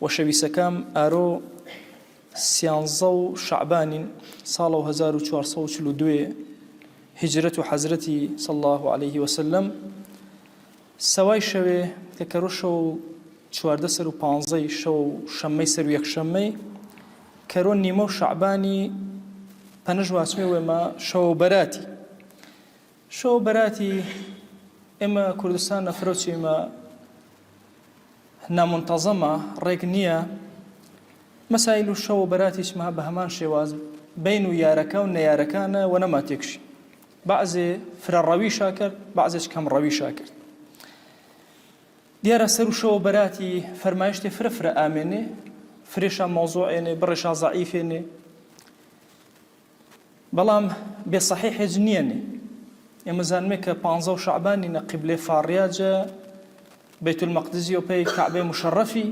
وشويسكام أرو سيانزو شعبان صالو 1442 هجرة حضرتي صلى الله عليه وسلم سوای شەوێ کە کەڕۆ شەو چواردە سەر و پانزەی شەو شەممەی سەر و یەکشەممەی کەرۆ نیمە و شەعبانی پەنەژ واچمێ ئێمە شەو بەراتی ئێمە کوردستان نەفرۆکی ئێمە نامنتەزەمە ڕێک نییە مەسایل و شەو بەراتیشمە بە هەمان شێواز بین و یارەکە و نەیارەکانە و نەما تێکشی بەعزێ فرە ڕەویشا کرد بەعزێک کەم ڕەویشا کرد دیارە سەر و شەوە بەراتی فەرمایشتێ فرە ئامێنێ فرێشە مۆزوعێنێ بڕێشە زەعیفێنێ بەڵام بێ سەحیح هیچ نییەنێ ئێمە زانمێ کە 15 شەعبانی نە قیبلێ فاڕیاجە بەیت المەقدسی و پێی کەعبەی مشەڕەفی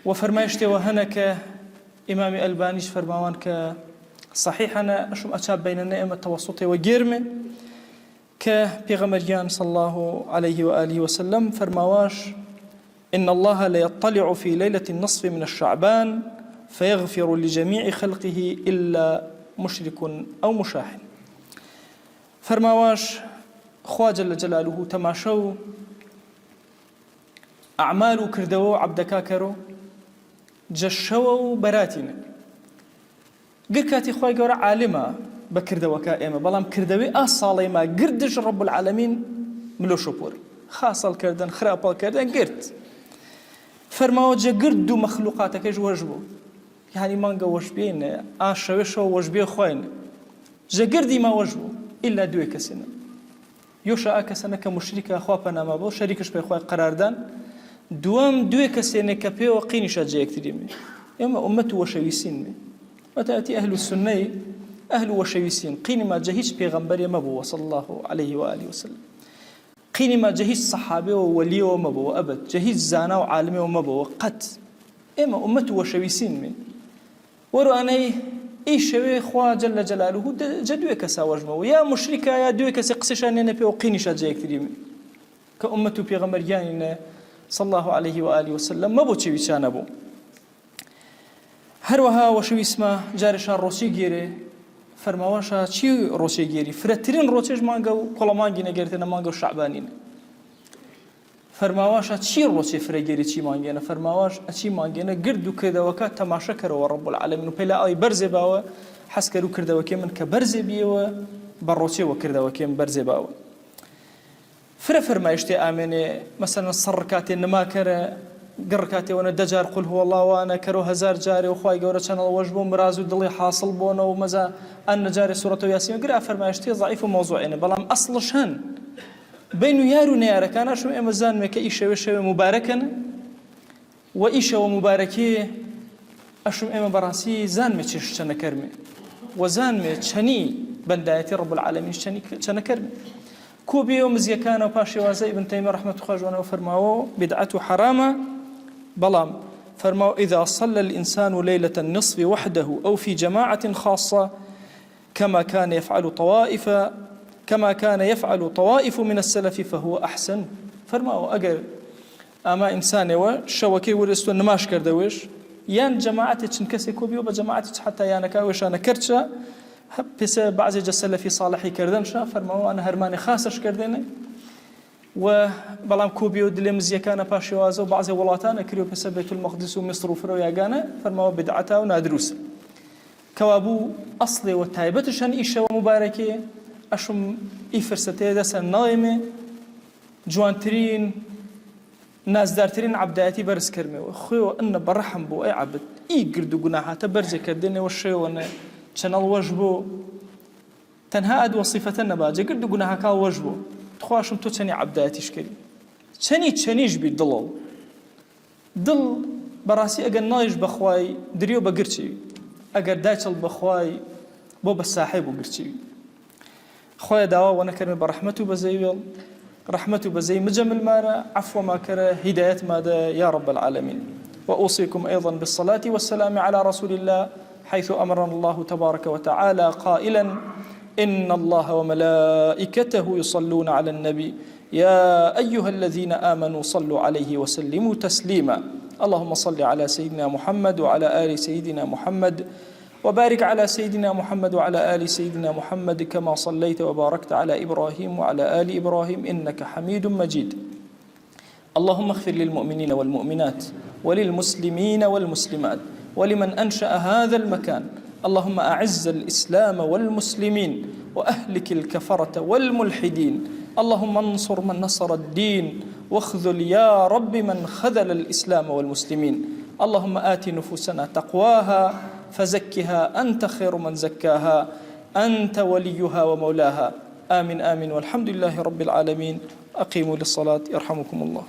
و فەرمایشتێوە هەنە کە ئیمامی ئەلبانیش فەرماوان کە صحیحەنە ئەشم ئەچاب بینەنە ئێمە تەوەسوتێوە گێرمێ کە پێغەمبەریان صلى الله عليه وآله وسلم فرماواش إن الله لا يطلع في ليلة النصف من الشعبان فيغفر لجميع خلقه إلا مشرك أو مشاحن فرماواش خوا جل جلاله تماشو أعمال كردو عبدكا كرو جشو براتنا قل كاتي خواي قورا عالمة بكردوكا إيمة بلام كردوي أصالي ما قردش رب العالمين ملو شبور خاصل كردن خرابل كردن قرد فرماو جا قردو مخلوقاتك ايش وجبو يعني مانقا وجبين شويشو وجبين خوين جا قردي ما وجبو إلا دوي كسنة يوشا كسنة كمشركة خوابنا ما بو شريكش بيخواي قراردان دوام دوي كسنة كبيو قينشا جا يكتريمي إما أمته وشويسين وتأتي أهل السنة أهل وشويسين قيني ما جهيش بيغمبري مبو صلى الله عليه وآله وسلم قيني ما جهيش صحابي وولي ومبو أبد جهيش زانا وعالمي ومبو قد إما أمته وشويسين من ورو أني إي شوي خوا جل جلاله جدوي كسا وجمو يا مشركة يا دوي كسا قسشان ينبي وقيني شاجي كريمي كأمته بيغمبريان صلى الله عليه وآله وسلم مبو شويسان أبو هروها وشوي اسمه جارشان روسي جيري فرماواشا چی روسي جيري فرترين روسيش مانگو كلامانگي نگرتنا مانگو شعبانين فرماواشا چی روسي فرجيري چی مانگينا فرماواش چی مانگينا گردو كده وكا تماشا كرو رب العالمين وبلا اي برزي باوا حس كرو كرده وكي من كبرزي بيوا بروسي وكرده وكي من برزي باوا فرمايشتي امنه مثلا صركاتي نما كره قركاتي وانا دجار قل هو الله وانا كرو هزار جاري وخواي قورا كان وجبو مرازو دلي حاصل بونا ومزا ان جاري سوره ياسين قرا فرمايشتي ضعيف وموضوعين بلام اصلش هن بين يارو نيار كان شو امزان مك ايشه وشوي مباركا وايشه ومباركي اشم ام براسي زان متش تنكرمي وزان متشني بندايتي رب العالمين تنكرمي كوبي يوم زيكان وباشي وازي ابن تيميه رحمه الله وفرماو بدعته حرامه بلام فرماو إذا صلى الإنسان ليلة النصف وحده أو في جماعة خاصة كما كان يفعل طوائف من السلف فهو أحسن فرماو أجر أما إنسان وشوكي ورستو نماش كردوش يان جماعتي تنكسي كوبيو بجماعتي حتى يانا وش أنا كرتشا بس بعض السلفي صالحي كردنشا فرماو أنا هرماني خاصش كردني وبلام كوبيو دلي مزيكانا باشيوازا وبعض ولاتانا كريو بسبت المقدس ومصر وفروياغانا فرماو بدعتا ونادروس كوابو أصلي وتايبتشان إيشا ومباركي أشم إفرستي دسا نايمة جوانترين ناس دارترين عبداتي برز كرمي وخيو أن برحم بو أي عبد إي قردو قناحاتا برزي كرديني والشيو أن شنال وجبو تنهاد وصفتنا نباجي قردو قناحاكا وجبو تخواشم تو تشني عبداتيش كري تشنيش بي دلو دل براسي اگر نايش بخواي دريو بقرشي اگر دايشل بخواي بو بساحب وقرشي خويا داوا وانا كرمي برحمته بزيويل رحمته بزي مجمل مارا عفو ما كره هداية ماذا يا رب العالمين وأوصيكم أيضا بالصلاة والسلام على رسول الله حيث أمرنا الله تبارك وتعالى قائلا إن الله وملائكته يصلون على النبي يا أيها الذين آمنوا صلوا عليه وسلموا تسليما اللهم صل على سيدنا محمد وعلى آل سيدنا محمد، وبارك على سيدنا محمد وعلى آل سيدنا محمد كما صليت وباركت على إبراهيم وعلى آل إبراهيم إنك حميد مجيد. اللهم اغفر للمؤمنين والمؤمنات وللمسلمين والمسلمات ولمن أنشأ هذا المكان. اللهم أعز الإسلام والمسلمين وأهلك الكفرة والملحدين. اللهم انصر من نصر الدين واخذل يا رب من خذل الإسلام والمسلمين. اللهم آت نفوسنا تقواها فزكها أنت خير من زكاها، أنت وليها ومولاها. آمين آمين والحمد لله رب العالمين. أقيموا للصلاة يرحمكم الله.